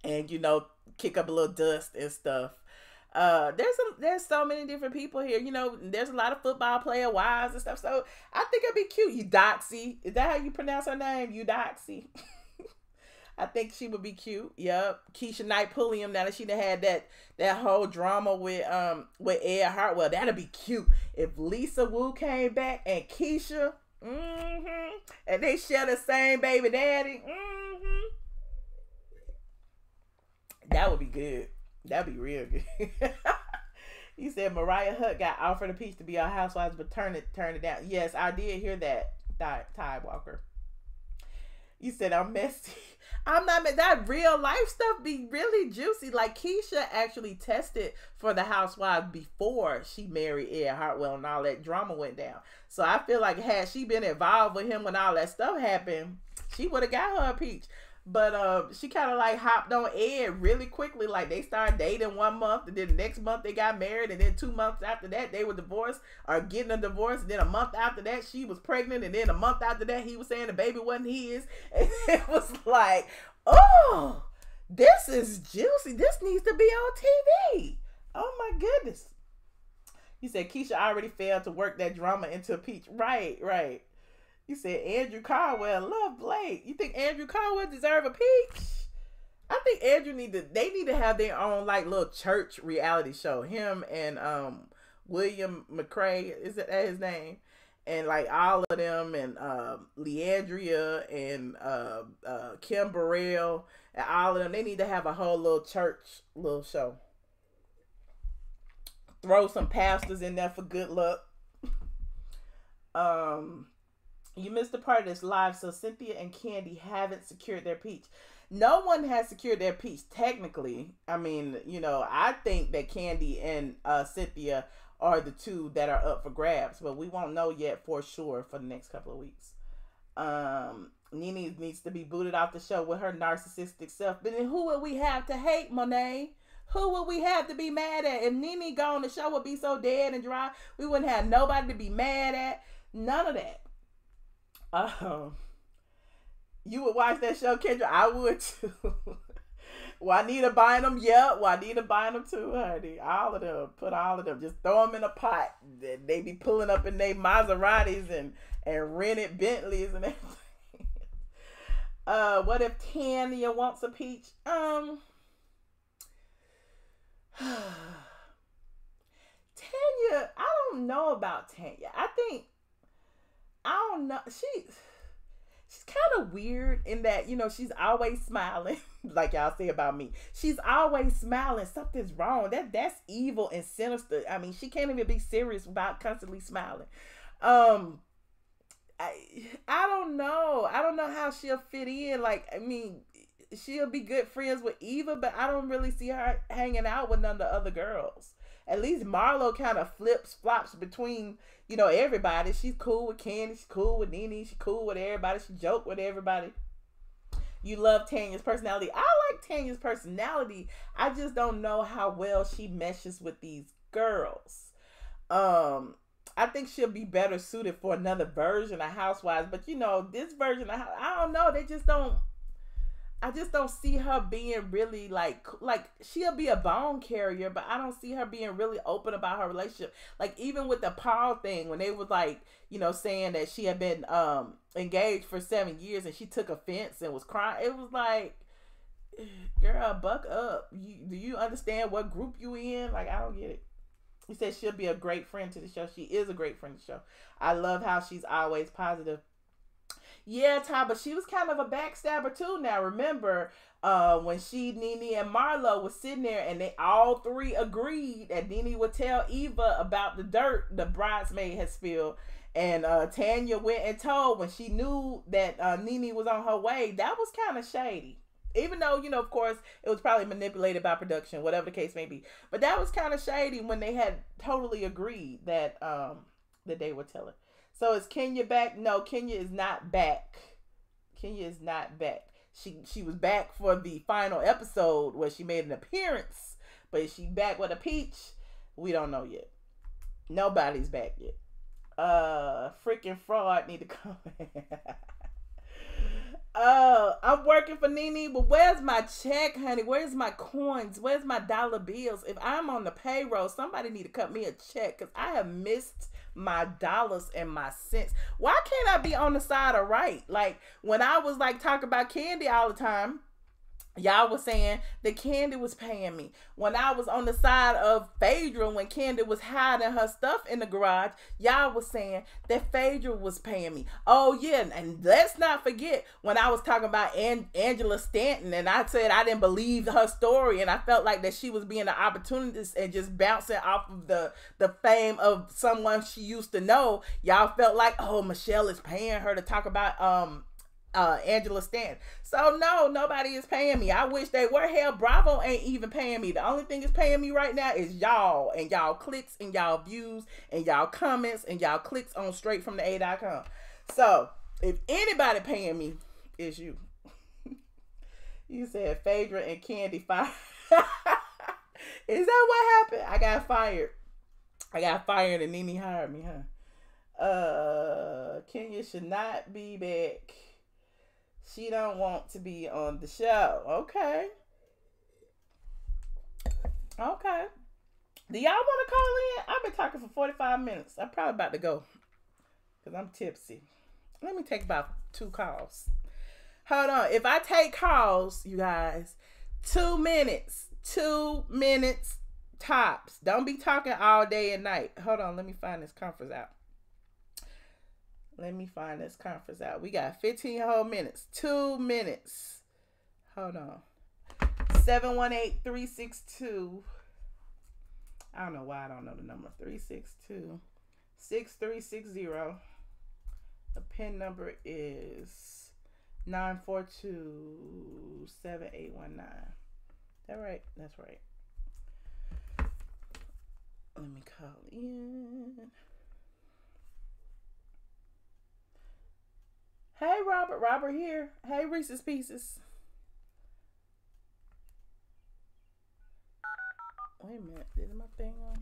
and, you know, kick up a little dust and stuff. There's so many different people here. You know, there's a lot of football player wives and stuff. So I think it'd be cute. Eudoxie, is that how you pronounce her name? Eudoxie. I think she would be cute. Yep. Keisha Knight Pulliam. Now that she done had that whole drama with Ed Hartwell, that'd be cute. If Lisa Wu came back and Keisha, and they share the same baby daddy, that would be good. That'd be real good. You said Mariah Hutt got offered a piece to be on Housewives, but turned it down. Yes, I did hear that. Ty Walker. You said I'm messy. I'm not. That real life stuff be really juicy. Like Keisha actually tested for the Housewives before she married Ed Hartwell and all that drama went down. So I feel like had she been involved with him when all that stuff happened, she would have got her a peach. But she kind of like hopped on Ed really quickly. Like they started dating 1 month, and then the next month they got married, and then 2 months after that they were divorced or getting a divorce. And then a month after that she was pregnant, and then a month after that he was saying the baby wasn't his. And it was like, oh, this is juicy. This needs to be on TV. Oh my goodness. You said Keisha already failed to work that drama into a peach. Right. You said Andrew Caldwell love Blake. You think Andrew Caldwell deserve a peach? I think Andrew they need to have their own like little church reality show. Him and William McCray, is that his name? And like all of them, and Leandria and Kim Burrell and all of them. They need to have a whole little church little show. Throw some pastors in there for good luck. You missed a part of this live, so Cynthia and Kandi haven't secured their peach. No one has secured their peach, technically. I mean, you know, I think that Kandi and Cynthia are the two that are up for grabs, but we won't know yet for sure for the next couple of weeks. Nene needs to be booted off the show with her narcissistic self. But then who would we have to hate, Monet? Who would we have to be mad at? If Nene gone, the show would be so dead and dry. We wouldn't have nobody to be mad at. None of that. You would watch that show, Kendra? I would too. Juanita Bynum, yep. Juanita Bynum too, honey. All of them. Put all of them. Just throw them in a pot. They be pulling up in their Maseratis and rented Bentleys and everything. What if Tanya wants a peach? Tanya, I don't know about Tanya. I don't know. She's kind of weird in that, you know, she's always smiling. Like y'all say about me. She's always smiling. Something's wrong. That's evil and sinister. I mean, she can't even be serious without constantly smiling. I don't know. I don't know how she'll fit in. Like, I mean, she'll be good friends with Eva, but I don't really see her hanging out with none of the other girls. At least Marlo kind of flops between, you know, everybody. She's cool with Kandi. She's cool with Nene. She's cool with everybody. She joke with everybody. You love Tanya's personality. I like Tanya's personality. I just don't know how well she meshes with these girls. I think she'll be better suited for another version of Housewives. But, you know, this version of I don't know. I just don't see her being really like she'll be a bone carrier, but I don't see her being really open about her relationship. Like even with the Paul thing, when they was like, you know, saying that she had been engaged for 7 years and she took offense and was crying. It was like, girl, buck up. Do you understand what group you in? Like, I don't get it. You said she'll be a great friend to the show. She is a great friend to the show. I love how she's always positive. Yeah, Ty, but she was kind of a backstabber too. Now, remember when Nene and Marlo was sitting there and they all three agreed that Nene would tell Eva about the dirt the bridesmaid had spilled. And Tanya went and told when she knew that Nene was on her way. That was kind of shady. Even though, you know, of course, it was probably manipulated by production, whatever the case may be. But that was kind of shady when they had totally agreed that they would tell her. So is Kenya back? No, Kenya is not back. Kenya is not back. she was back for the final episode where she made an appearance, but is she back with a peach? We don't know yet. Nobody's back yet. Freaking fraud need to come. I'm working for Nene, but where's my check, honey? Where's my coins? Where's my dollar bills? If I'm on the payroll, somebody need to cut me a check, because I have missed my dollars and my cents. Why can't I be on the side of right? Like, when I was like talking about Candy all the time, y'all was saying that Candy was paying me. When I was on the side of Phaedra, when Candy was hiding her stuff in the garage, y'all was saying that Phaedra was paying me. Oh yeah, and let's not forget when I was talking about Angela Stanton, and I said I didn't believe her story, and I felt like that she was being an opportunist and just bouncing off of the fame of someone she used to know. Y'all felt like, oh, Michelle is paying her to talk about Angela Stanton. So no, nobody is paying me. I wish they were. Hell, Bravo ain't even paying me. The only thing is paying me right now is y'all, and y'all clicks, and y'all views, and y'all comments, and y'all clicks on straightfromtheA.com. So if anybody paying me, it's you. You said Phaedra and Candy fired. Is that what happened? I got fired. I got fired and Nene hired me, huh? Kenya should not be back. She don't want to be on the show. Okay. Okay. Do y'all want to call in? I've been talking for 45 minutes. I'm probably about to go, because I'm tipsy. Let me take about 2 calls. Hold on. If I take calls, you guys, 2 minutes. 2 minutes tops. Don't be talking all day and night. Hold on. Let me find this conference out. We got 15 whole minutes. 2 minutes. Hold on. 718-362. I don't know why I don't know the number. 362-6360. The PIN number is 942-7819. That right? That's right. Let me call in. Hey, Robert. Robert here. Hey, Reese's Pieces. Wait a minute. Is my thing on?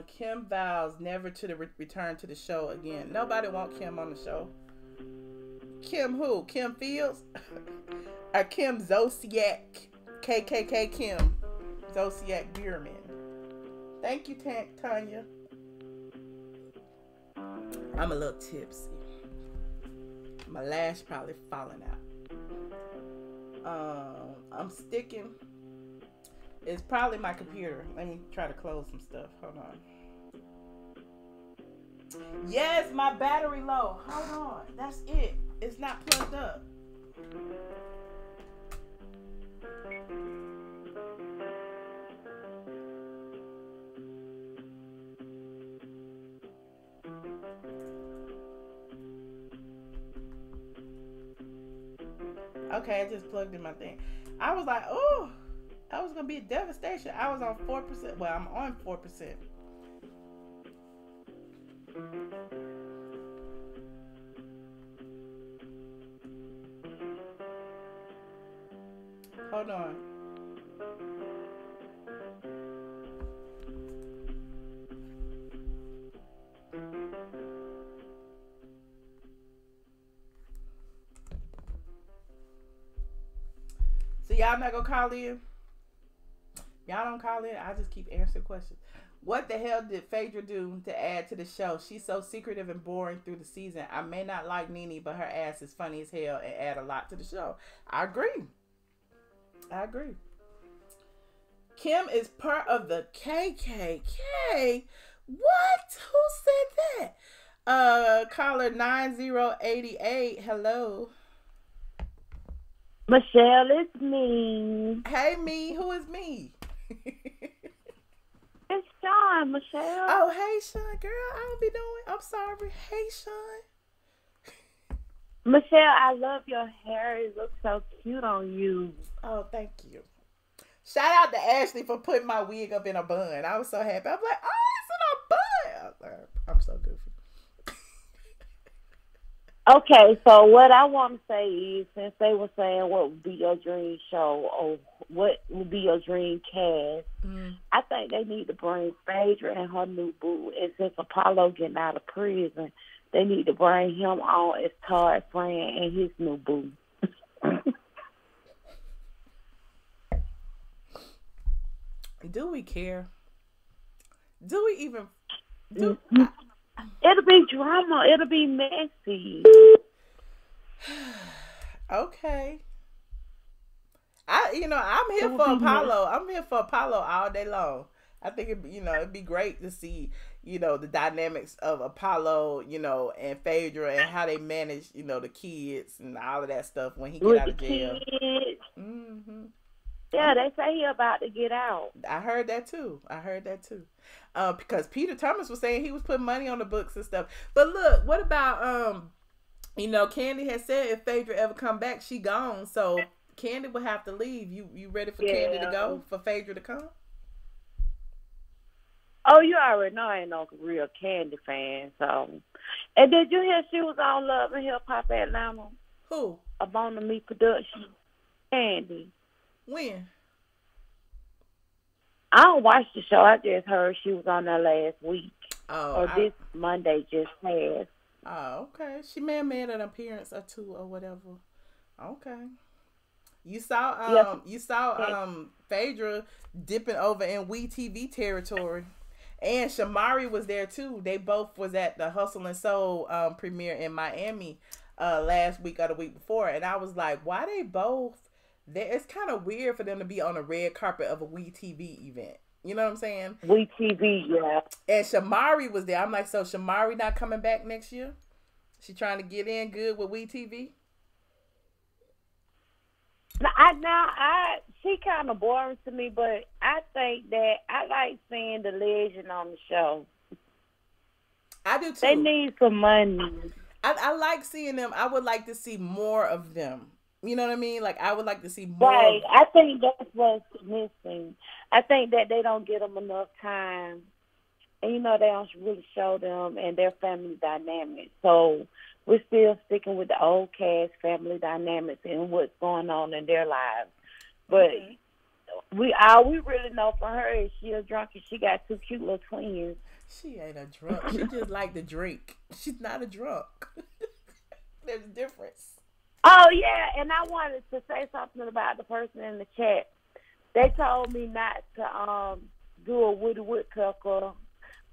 Kim vows never to return to the show again. Nobody want Kim on the show. Kim who? Kim Fields? Or Kim Zodiac? KKK Kim. Zodiac Bierman. Thank you, Tanya. I'm a little tipsy. My lash probably falling out. I'm sticking. It's probably my computer. Let me try to close some stuff. Hold on. Yes, my battery low. Hold on. That's it. It's not plugged up. Okay, I just plugged in my thing. I was like, oh, I was going to be a devastation. I was on 4%. Well, I'm on 4%. Hold on. So y'all not gonna call in? Y'all don't call in? I just keep answering questions. What the hell did Phaedra do to add to the show? She's so secretive and boring through the season. I may not like Nene, but her ass is funny as hell and add a lot to the show. I agree. Kim is part of the KKK. What? Who said that? Caller 9088. Hello. Michelle, it's me. Hey, me. Who is me? It's Sean. Sean, Michelle. Oh, hey, Sean, girl. I don't be knowing. I'm sorry. Hey, Sean. Michelle, I love your hair. It looks so cute on you. Oh, thank you. Shout out to Ashley for putting my wig up in a bun. I was so happy. I'm like, oh, it's in a bun. I'm so goofy. Okay, so what I want to say is, since they were saying what would be your dream show or what would be your dream cast, I think they need to bring Phaedra and her new boo. And since Apollo getting out of prison, they need to bring him on as Todd's friend and his new boo. Do we care? Do we even? It'll be drama. It'll be messy. Okay. I'm here for Apollo. I'm here for Apollo all day long. I think it'd be great to see, the dynamics of Apollo, and Phaedra and how they manage, the kids and all of that stuff when he get out of jail. Mm-hmm. Yeah, they say he about to get out. I heard that too. Because Peter Thomas was saying he was putting money on the books and stuff. But look, what about Candy has said if Phaedra ever come back, she gone. So Candy would have to leave. You ready for Candy to go? For Phaedra to come? Oh, you already know I ain't no real Candy fan. So, and did you hear she was on Love and Hip Hop Atlanta? Who? Upon the Me production. Candy. When? I don't watch the show. I just heard she was on there last week. This Monday just passed. Oh, okay. She may have made an appearance or two or whatever. Okay. You saw Phaedra dipping over in WeTV territory. And Shamari was there too. They both was at the Hustle and Soul premiere in Miami last week or the week before. And I was like, why they both there? It's kind of weird for them to be on the red carpet of a WeTV event. You know what I'm saying? WeTV, yeah. And Shamari was there. I'm like, so Shamari not coming back next year? She trying to get in good with WeTV? She kind of boring to me, but I think that I like seeing the legend on the show. I do too. They need some money. I like seeing them. I would like to see more of them. You know what I mean? Like, I would like to see more. Right. I think that's what's missing. I think that they don't give them enough time. And, they don't really show them and their family dynamics. So we're still sticking with the old cast family dynamics and what's going on in their lives. But all we really know from her is she a drunk and she got two cute little twins. She ain't a drunk. She just like to drink. She's not a drunk. There's a difference. Oh, yeah, and I wanted to say something about the person in the chat. They told me not to do a Woody Woodpecker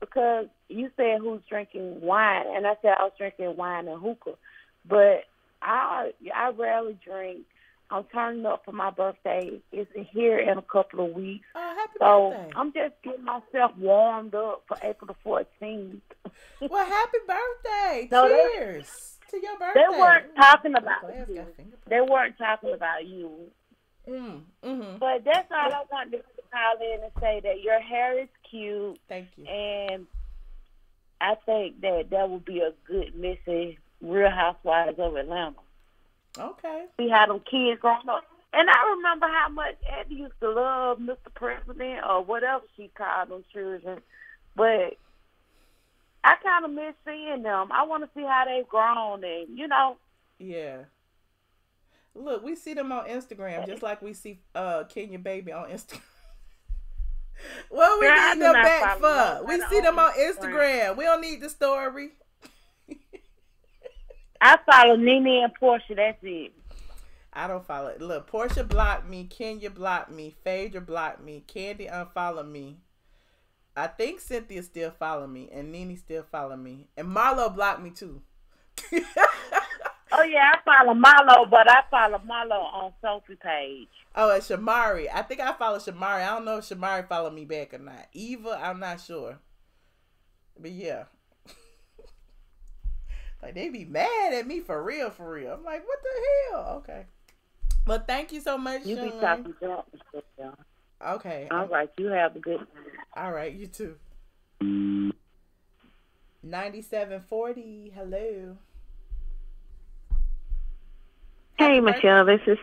because you said who's drinking wine, and I said I was drinking wine and hookah. But I rarely drink. I'm turning up for my birthday. It's here in a couple of weeks. Oh, happy birthday. I'm just getting myself warmed up for April the 14th. Well, happy birthday. Cheers. To your birthday. They weren't talking about you. They weren't talking about you. Mm-hmm. But that's all I wanted to call in and say that your hair is cute. Thank you. And I think that would be a good message, Real Housewives of Atlanta. Okay. We had them kids growing up. And I remember how much Eddie used to love Mr. President or whatever she called them children. But I kind of miss seeing them. I want to see how they've grown and, Yeah. Look, we see them on Instagram just like we see Kenya Baby on Instagram. What we need them back for? We see them on Instagram. We don't need the story. I follow Nene and Portia. That's it. I don't follow it. Look, Portia blocked me. Kenya blocked me. Phaedra blocked me. Candy unfollowed me. I think Cynthia still follow me. And Nene still follow me. And Marlo blocked me too. Oh, yeah, I follow Marlo, but I follow Marlo on Sophie page. Oh, and Shamari. I think I follow Shamari. I don't know if Shamari followed me back or not. Eva, I'm not sure. But yeah. Like, they be mad at me for real, for real. I'm like, what the hell? Okay. Well, thank you so much, You be talking junk. Okay. All right, you have a good night. All right, you too. 9740. Hello. Hey, Michelle. This is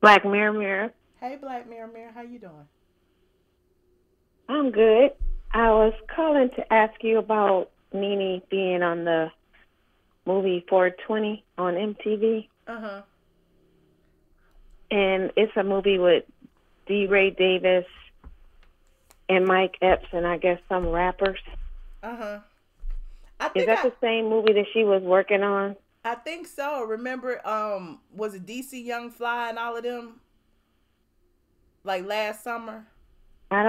Black Mirror. Hey, Black Mirror. How you doing? I'm good. I was calling to ask you about Nene being on the movie 420 on MTV. Uh-huh. And it's a movie with D. Ray Davis and Mike Epps and I guess some rappers. Uh-huh. Is that the same movie that she was working on? I think so. Remember, was it DC Young Fly and all of them? Like last summer? I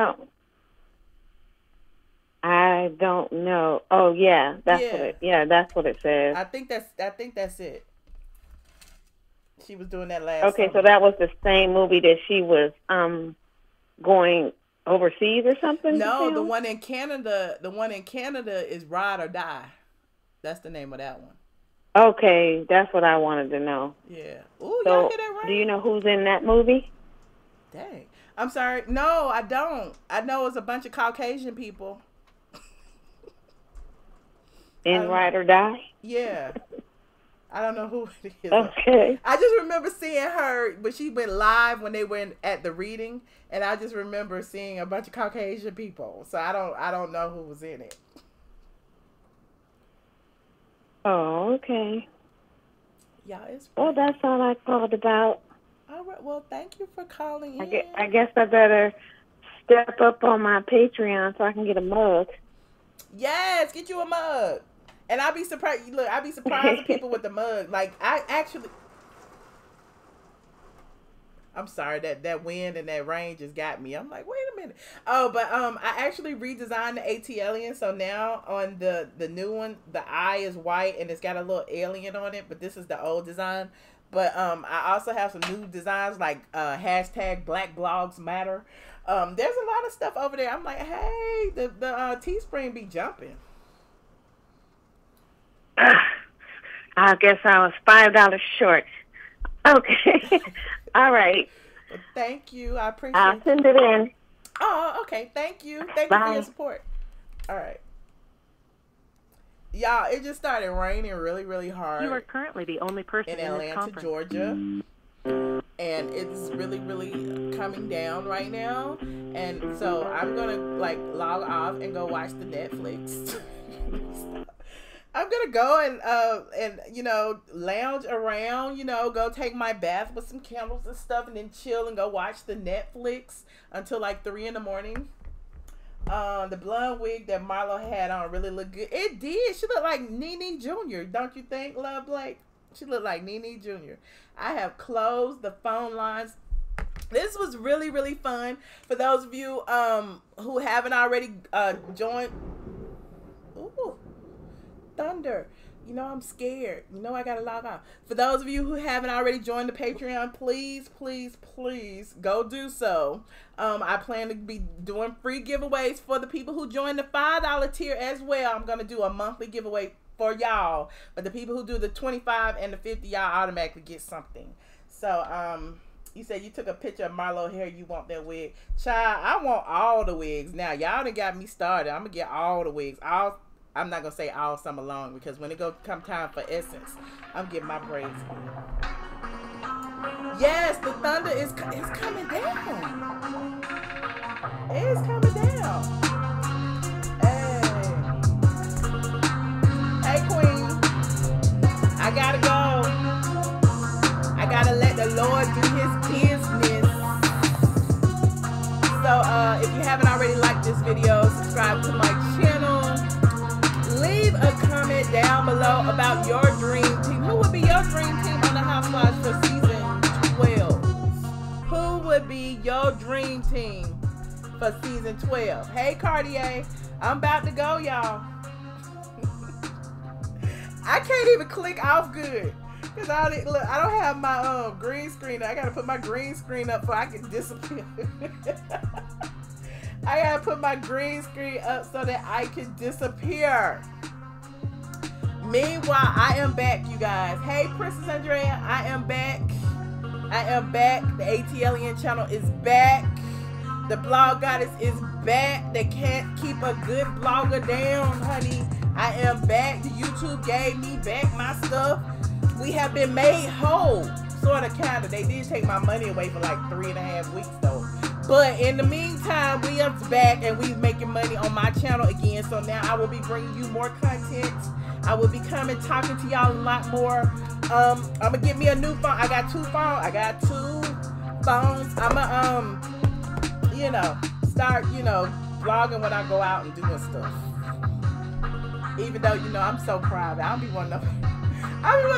don't know. Oh yeah, that's what it says. I think that's it. She was doing that last summer. So that was the same movie that she was going overseas or something? No, the one in Canada is Ride or Die. That's the name of that one. Okay, that's what I wanted to know. Yeah. Ooh, y'all get that right. Do you know who's in that movie? Dang. I'm sorry. No, I don't. I know it's a bunch of Caucasian people. In Ride or Die? Yeah. I don't know who it is. Okay. I just remember seeing her, but she went live when they went at the reading, and I just remember seeing a bunch of Caucasian people. So I don't know who was in it. Oh, okay. Yeah, it's well, that's all I called about. All right. Well, thank you for calling in. I guess I better step up on my Patreon so I can get a mug. Yes, get you a mug. And I'll be surprised. Look, I'll be surprised at people with the mug. Like, I'm sorry, that wind and that rain just got me. I'm like, wait a minute. Oh, but I actually redesigned the ATLien. So now on the new one, the eye is white and it's got a little alien on it. But this is the old design. But I also have some new designs like hashtag Black Blogs Matter. There's a lot of stuff over there. I'm like, hey, the Teespring be jumping. I guess I was $5 short. Okay. All right. Well, thank you. I appreciate it. I'll send it in. Oh, okay. Thank you. Thank you for your support. All right. Y'all, it just started raining really, really hard. You are currently the only person in Atlanta, Georgia. And it's really, really coming down right now. And so I'm going to, like, log off and go watch the Netflix. I'm gonna go and you know, lounge around, you know, go take my bath with some candles and stuff, and then chill and go watch the Netflix until like 3 in the morning. The blonde wig that Marlo had on really looked good. It did. She looked like Nene Jr. Don't you think, Love Blake? She looked like Nene Jr. I have closed the phone lines. This was really, really fun. For those of you who haven't already joined. Ooh. Thunder. You know, I'm scared. You know, I gotta log on. For those of you who haven't already joined the Patreon, please, please, please go do so. I plan to be doing free giveaways for the people who join the $5 tier as well. I'm gonna do a monthly giveaway for y'all, but the people who do the $25 and the $50, y'all automatically get something. So you said you took a picture of Marlo hair. You want that wig, child? I want all the wigs now. Y'all done got me started. I'm gonna get all the wigs. I'm not gonna say all summer long, because when it come time for Essence, I'm getting my braids. Yes, the thunder is coming down. It's coming down. Hey Queen, I gotta go. I gotta let the Lord do His business. So if you haven't already liked this video, subscribe to my channel. Leave a comment down below about your dream team. Who would be your dream team on the Housewives for season 12? Who would be your dream team for season 12? Hey Cartier, I'm about to go, y'all. I can't even click off good because I don't have my green screen. I gotta put my green screen up so I can disappear. I gotta put my green screen up so that I can disappear. Meanwhile, I am back, you guys. Hey, Princess Andrea, I am back. I am back. The ATLien channel is back. The blog goddess is back. They can't keep a good blogger down, honey. I am back. The YouTube gave me back my stuff. We have been made whole. Sort of, kind of. They did take my money away for like 3.5 weeks though. But in the meantime, we are back and we making money on my channel again. So now I will be bringing you more content. I will be coming talking to y'all a lot more. I'm gonna get me a new phone. I got 2 phones. I got 2 phones. I'm gonna you know, start, you know, vlogging when I go out and doing stuff. Even though, you know, I'm so private. I don't be wanting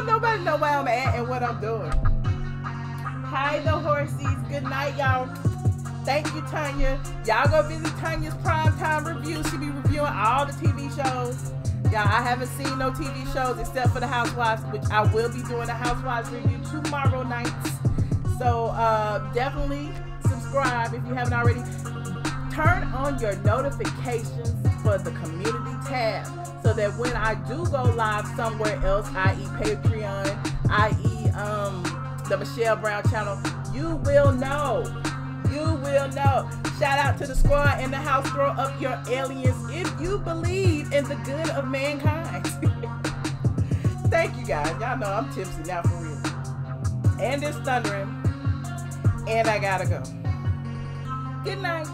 nobody to know where I'm at and what I'm doing. Hi, the horsies. Good night, y'all. Thank you, Tanya. Y'all go visit Tanya's Primetime Review. She be reviewing all the TV shows. Y'all, I haven't seen no TV shows except for the Housewives, which I will be doing a Housewives review tomorrow night. So definitely subscribe if you haven't already. Turn on your notifications for the community tab so that when I do go live somewhere else, i.e. Patreon, i.e. the Michelle Brown channel, you will know. You will know. Shout out to the squad in the house. Throw up your aliens if you believe in the good of mankind. Thank you guys. Y'all know I'm tipsy now for real. And it's thundering. And I gotta go. Good night.